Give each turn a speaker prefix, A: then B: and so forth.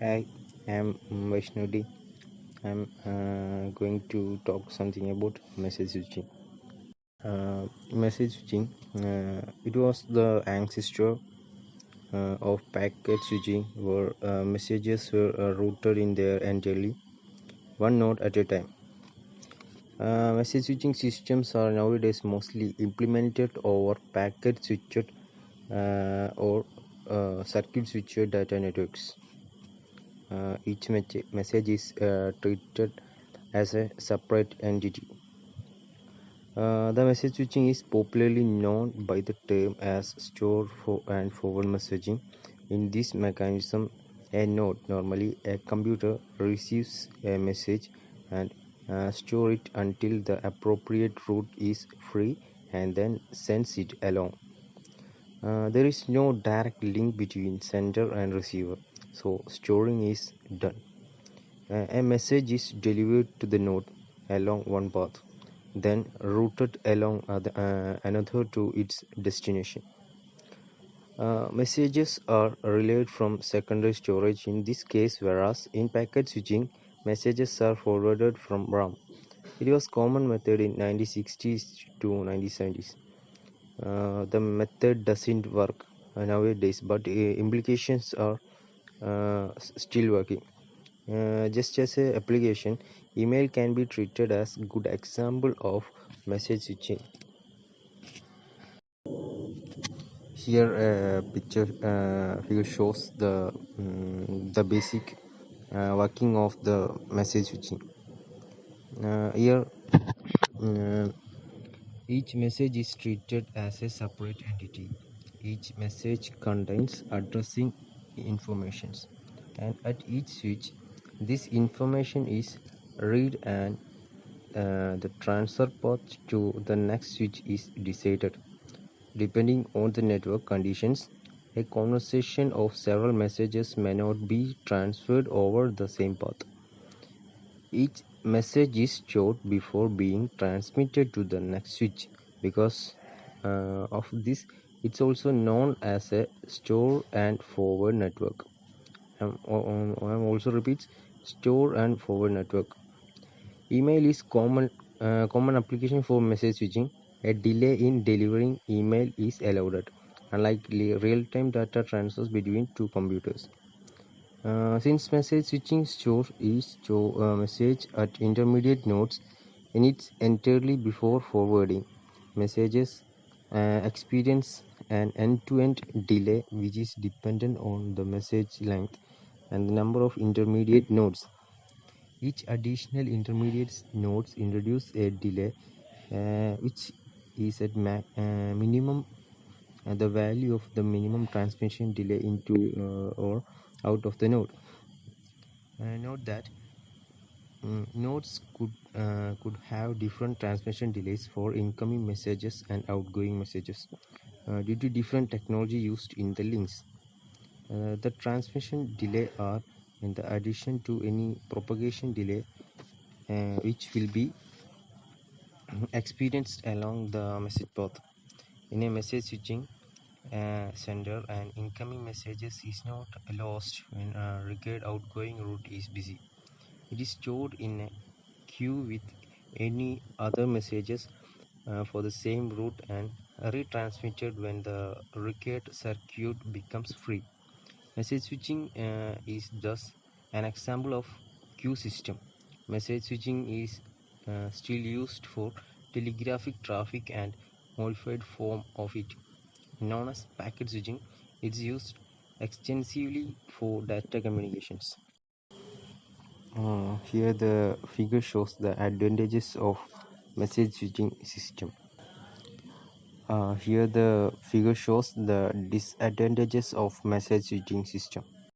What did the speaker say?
A: Hi, I'm Vaishnavi. I'm going to talk something about message switching. Message switching, it was the ancestor of packet switching, where messages were routed in there entirely, one node at a time. Message switching systems are nowadays mostly implemented over packet switched or circuit switched data networks. Each message is treated as a separate entity. The message switching is popularly known by the term as store and forward messaging. In this mechanism, a node, normally a computer, receives a message and store it until the appropriate route is free and then sends it along. There is no direct link between sender and receiver, so storing is done. A message is delivered to the node along one path, then routed along another to its destination. Messages are relayed from secondary storage in this case, whereas in packet switching, messages are forwarded from RAM. It was common method in 1960s to 1970s. The method doesn't work nowadays, but implications are still working. Just as a application, email can be treated as good example of message switching. Here a picture figure shows the basic working of the message switching. Here uh, each message is treated as a separate entity. Each message contains addressing informations, and at each switch this information is read and the transfer path to the next switch is decided. Depending on the network conditions, a conversation of several messages may not be transferred over the same path. Each message is stored before being transmitted to the next switch. Because of this, it's also known as a store and forward network. I'm also repeats store and forward network. Email is common application for message switching. A delay in delivering email is allowed, unlike real-time data transfers between two computers. Since message switching stores message at intermediate nodes, and it's entirely before forwarding, messages experience an end-to-end delay which is dependent on the message length and the number of intermediate nodes. Each additional intermediate nodes introduce a delay which is at minimum the value of the minimum transmission delay into or out of the node. Note that nodes could have different transmission delays for incoming messages and outgoing messages due to different technology used in the links. The transmission delay are in the addition to any propagation delay which will be experienced along the message path. In a message switching, sender and incoming messages is not lost when a required outgoing route is busy. It is stored in a queue with any other messages for the same route and retransmitted when the required circuit becomes free. Message switching is thus an example of queue system. Message switching is still used for telegraphic traffic and modified form of it, known as packet switching. It's used extensively for data communications. Here the figure shows the advantages of message switching system. Here the figure shows the disadvantages of message switching system.